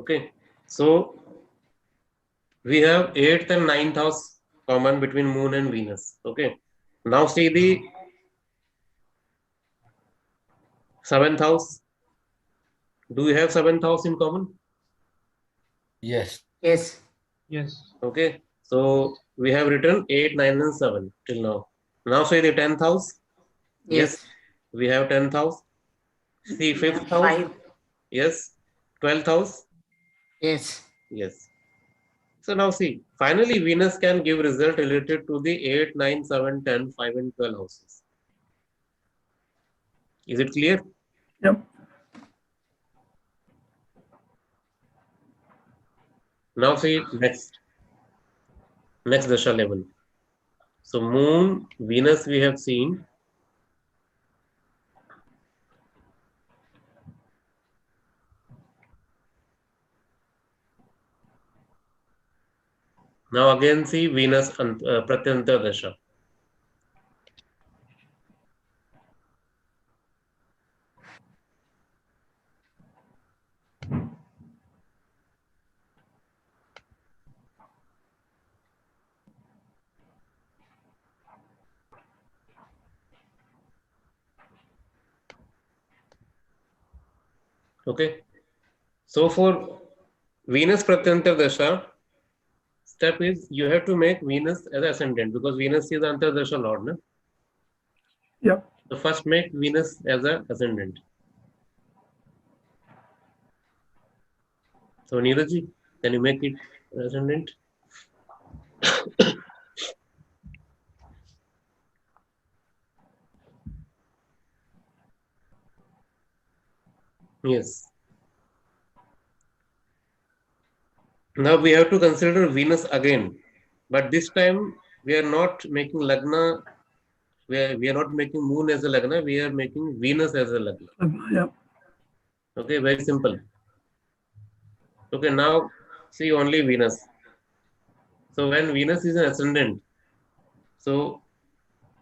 Okay, so we have 8th and 9th house common between Moon and Venus. Okay, now see the 7th house. Do you have 7th house in common? Yes. Yes. Yes. Okay, so we have written 8, 9, and 7 till now. Now say the 10th house. Yes, Yes. we have 10th house. See We 5th have house. 5. Yes, 12th house. Yes. Yes. So now see, finally Venus can give result related to the 8, 9, 7, 10, 5, and 12 houses. Is it clear? Yep. Now see next dasha level. So Moon, Venus we have seen. Now again see Venus Pratyanta dasha. Okay. So for Venus Pratyanta dasha, step is you have to make Venus as ascendant because Venus is Antardasha Lord. Na? Yep. So first make Venus as a ascendant. So Neeraj, can you make it ascendant? Yes. Now we have to consider Venus again, but this time we are not making Lagna. We are not making Moon as a Lagna. We are making Venus as a Lagna. Yep. Okay, very simple. Okay, now see only Venus. So when Venus is an ascendant, so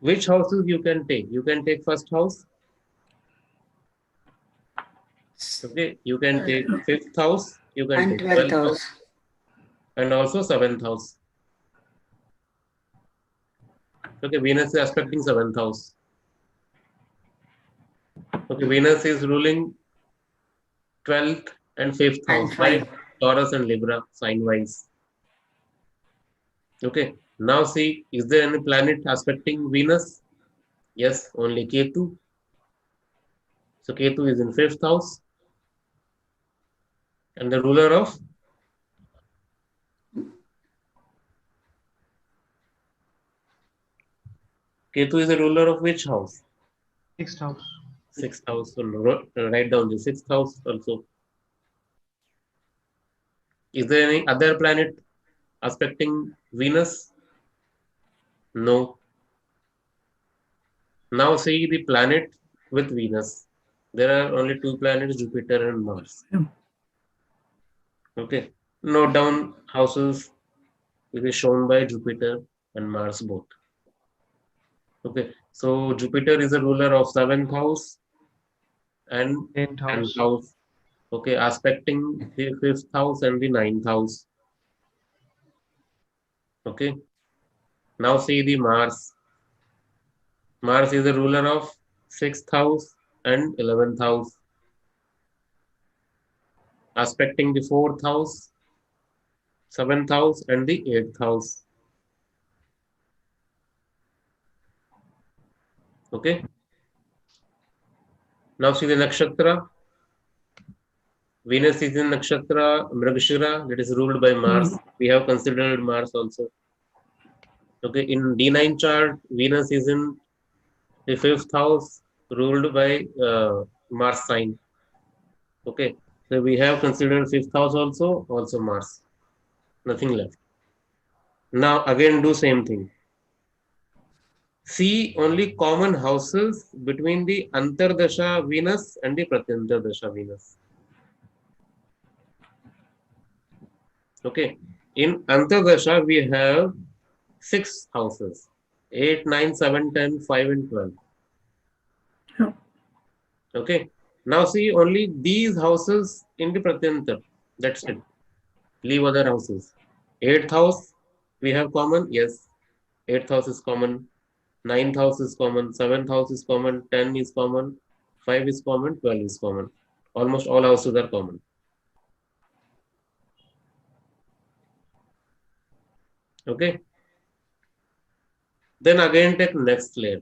which houses you can take? You can take first house. Okay, you can take fifth house. You can And take 12th 12th house, house. and also 7th house. Okay, Venus is aspecting 7th house. Okay, Venus is ruling 12th and 5th house And by 5. Taurus and Libra sign wise. Okay, now see, is there any planet aspecting Venus? Yes, only Ketu. So Ketu is in 5th house and the ruler of Ketu is the ruler of which house? Sixth house. 6th house. So write down the 6th house also. Is there any other planet aspecting Venus? No. Now see the planet with Venus. There are only two planets, Jupiter and Mars. Yep. Okay. Note down houses. It is shown by Jupiter and Mars both. Okay. So Jupiter is a ruler of 7th house and 10th 10th house. house. Okay. Aspecting the 5th house and the 9th house. Okay. Now see the Mars. Mars is a ruler of 6th house and 11th house. Aspecting the 4th house, 7th house, and the 8th house. Okay. Now see the nakshatra. Venus is in nakshatra Mrigashira, that is ruled by Mars. We have considered Mars also. Okay. In D9 chart, Venus is in the 5th house, ruled by Mars sign. Okay. So we have considered 5th house also Mars. Nothing left. Now again do same thing. See only common houses between the Antardasha Venus and the Pratyantardasha Venus. Okay. In Antardasha, we have 6 houses 8, 9, 7, 10, 5, and 12. Yep. Okay. Now see only these houses in the Pratyantar. That's it. Leave other houses. 8th house, we have common. Yes, 8th house is common. 9th house is common. 7th house is common. 10 is common. 5 is common. 12 is common. Almost all houses are common. Okay. Then again take next layer.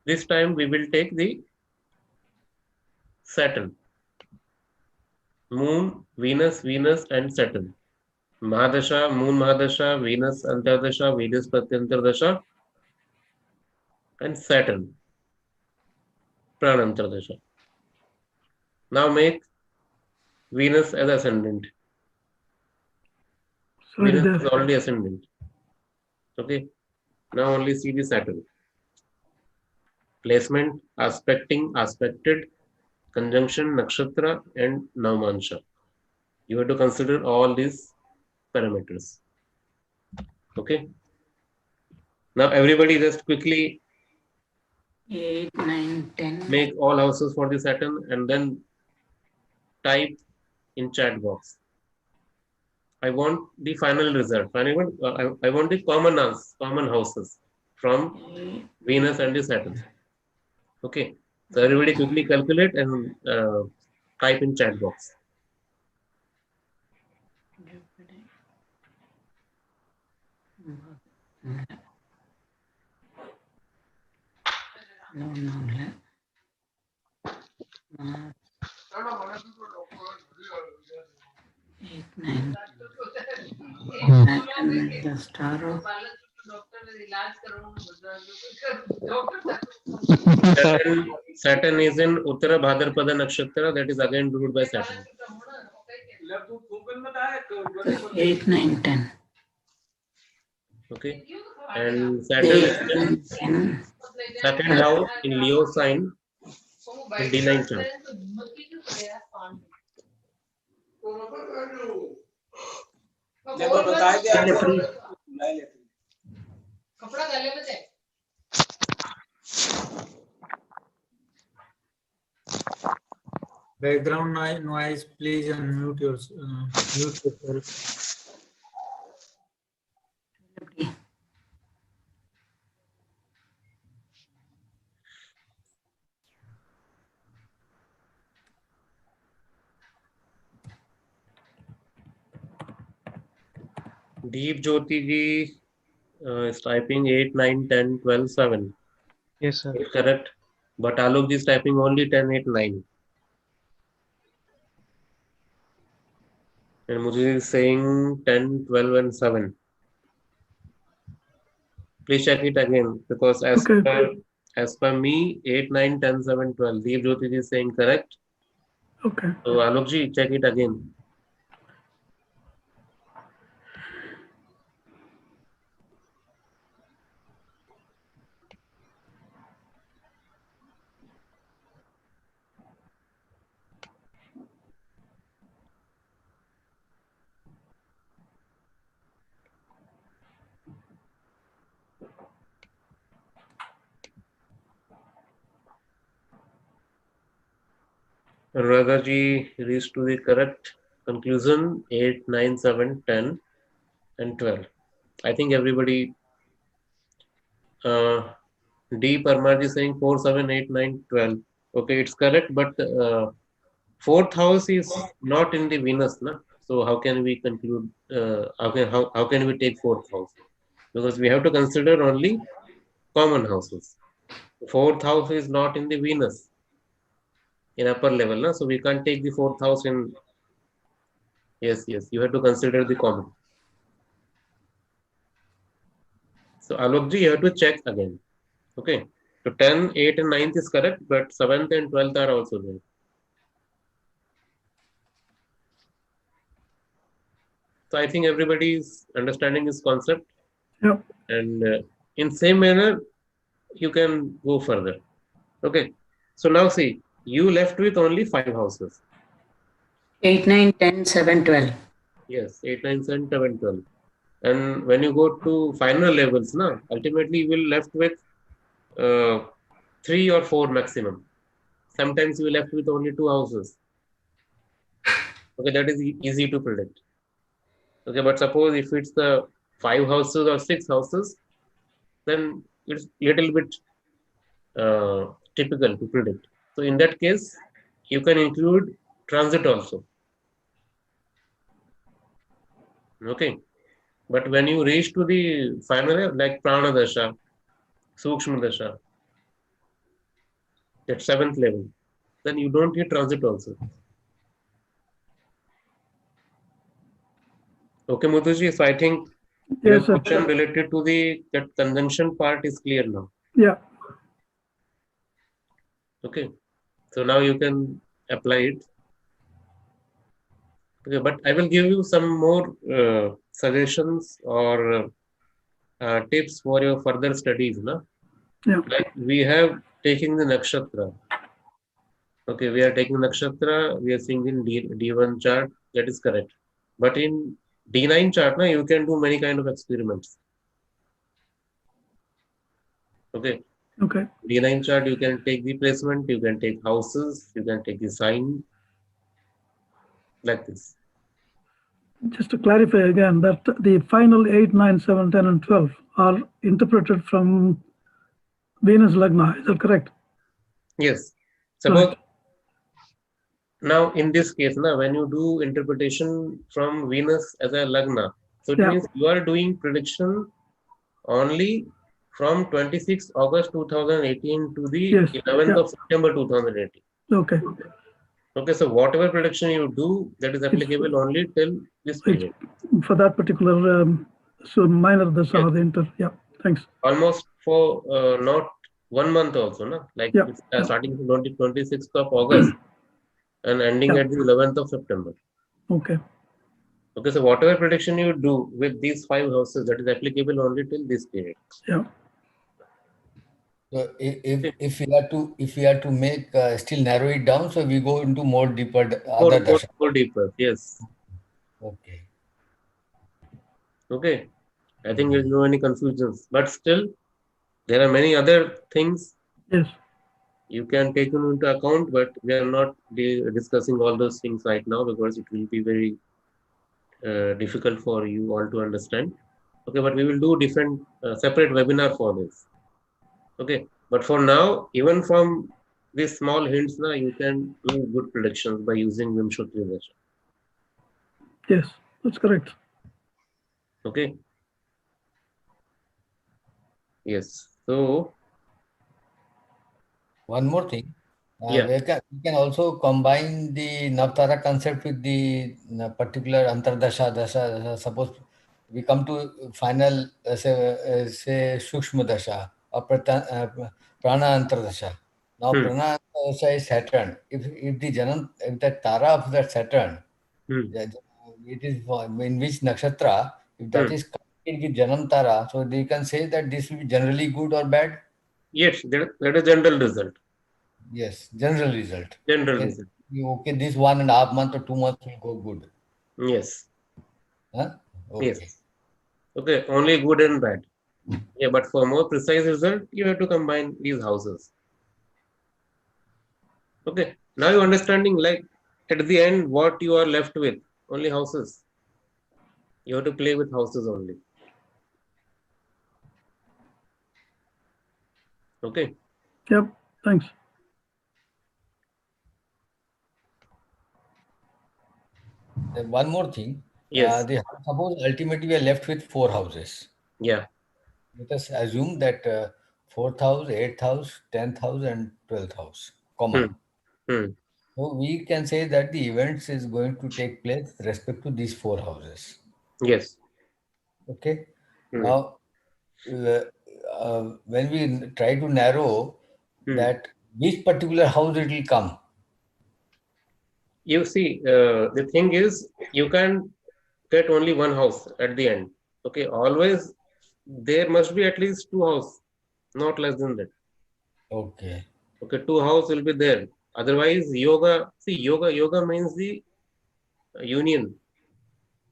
This time we will take the Saturn. Moon, Venus, Venus and Saturn. Mahadasha, Moon Mahadasha, Venus Antardasha, Venus Pratyantardasha and Saturn Pranantardasha. Now make Venus as ascendant. Sorry, Venus is the already ascendant. Okay. Now only see the Saturn. Placement, aspecting, aspected, conjunction, nakshatra, and navmansha. You have to consider all these parameters. Okay. Now everybody just quickly 8, 9, 10. make all houses for the Saturn and then type in chat box. I want the final result. I want the common houses from Venus and the Saturn. Okay. So everybody quickly calculate and type in chat box. No. 8, 9. The star of Saturn is in Uttara Bhadrapada Nakshatra, that is again ruled by Saturn. 8, 9, 10. Okay. And Saturn is 8, in 9, 10. second house in Leo sign in D9 chart. Background noise, please unmute mute yourself. Deep Jyoti ji is typing 8, 9, 10, 12, 7. Yes, sir. It's correct. But Alok ji is typing only 10, 8, 9. And Mujib is saying 10, 12 and 7. Please check it again because as per me 8, 9, 10, 7, 12. Deep Jyoti ji is saying correct. okay. So Alok ji, check it again. Radha ji reached to the correct conclusion 8, 9, 7, 10 and 12. I think everybody D Parmar ji saying 4, 7, 8, 9, 12. Okay, it's correct, but fourth house is not in the Venus, na? So how can we conclude? How can we take fourth house? Because we have to consider only common houses. Fourth house is not in the Venus in upper level, na? So we can't take the fourth house in. Yes, you have to consider the common. So Alok ji, you have to check again. Okay. So 10, 8 and 9th is correct, but 7th and 12th are also there. So I think everybody is understanding this concept. Yep. And in same manner, you can go further. Okay. So now see, you left with only 5 houses. 8, 9, 10, 7, 12. Yes, 8, 9, 7, 12. And when you go to final levels, na, ultimately you will left with 3 or 4 maximum. Sometimes you will left with only 2 houses. Okay, that is easy to predict. Okay, but suppose if it's the 5 houses or 6 houses, then it's little bit typical to predict. So in that case, you can include transit also. Okay, but when you reach to the final, like Prana Dasha, Sukshma Dasha, that 7th level, then you don't need transit also. Okay, Muthuji, so I think your Yes, sir. question related to the that conjunction part is clear now. Yeah. Okay, so now you can apply it. Okay, but I will give you some more suggestions or tips for your further studies. Na? Yeah. Like we have taken the nakshatra. Okay, we are taking nakshatra. We are seeing in D1 chart. That is correct. But in D9 chart, na, you can do many kind of experiments. Okay. Okay. D9 chart, you can take the placement, you can take houses, you can take the sign, like this. Just to clarify again, that the final 8, 9, 7, 10, and 12 are interpreted from Venus Lagna. Is that correct? Yes. Suppose Right. now in this case, now when you do interpretation from Venus as a Lagna, so it Yeah. means you are doing prediction only from 26th August 2018 to the Yes. 11th Yeah. of September 2018. Okay. Okay, so whatever prediction you do, that is applicable only till this period. For that particular so minor dasha Yes. or the inter. Yeah. Thanks. Almost for not 1 month also, no? Like Yeah. it's starting from 26th of August and ending Yeah. at the 11th of September. Okay. Okay, so whatever prediction you do with these 5 houses, that is applicable only till this period. Yeah. So if we are to make still narrow it down, so we go into more deeper other dasha. More deeper, yes. Okay. Okay, I think there's no any confusions, but still there are many other things Yes. you can take into account, but we are not discussing all those things right now because it will be very difficult for you all to understand. Okay, but we will do different separate webinar for this. Okay, but for now, even from these small hints, now you can do good predictions by using Vimshotri Dasha. Yes. That's correct. Okay. Yes. So One more thing. yeah. We can also combine the Navtara concept with the particular Antardasha, Dasha. Suppose we come to final, say Shukshma Dasha or Prana Antardasha. Now, Hmm. Prana Antardasha is Saturn. If the Tara of that Saturn, Hmm. it is in which nakshatra, if that Hmm. is connected with Janam Tara, so they can say that this will be generally good or bad. Yes, that is general result. Yes, general result. General Can result. okay, this 1.5 month or 2 months will go good. Yes. Huh? Yes. Okay. Okay. Only good and bad. Yeah, but for more precise result, you have to combine these houses. Okay. Now you're understanding, like at the end, what you are left with, only houses. You have to play with houses only. Okay. Yep. Thanks. Then one more thing. Yes. Suppose ultimately we are left with 4 houses. Yeah. Let us assume that 4th house, 8th house, 10th house, and 12th house Hmm. common. Hmm. So we can say that the events is going to take place with respect to these 4 houses. Yes. Okay. Hmm. Now, when we try to narrow Hmm. that which particular house it will come. You see, the thing is, you can get only one house at the end. Okay. Always there must be at least 2 houses, not less than that. Okay. Okay. 2 houses will be there. Otherwise, yoga. See, yoga means the union.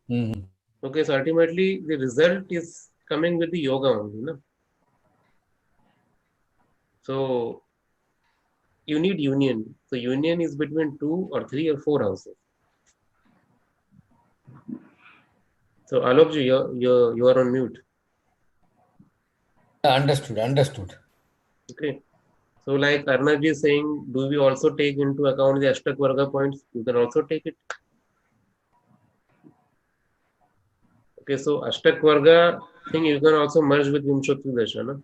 Mhm. Okay, so ultimately the result is coming with the yoga only, no? So you need union. So union is between 2 or 3 or 4 houses. So Alokji, you are on mute. Understood. Okay. So like Arnavji is saying, do we also take into account the Ashtak Varga points? You can also take it. Okay, so Ashtak Varga thing you can also merge with Vimshottri Dasha, no?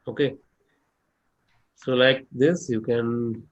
Okay. So like this, you can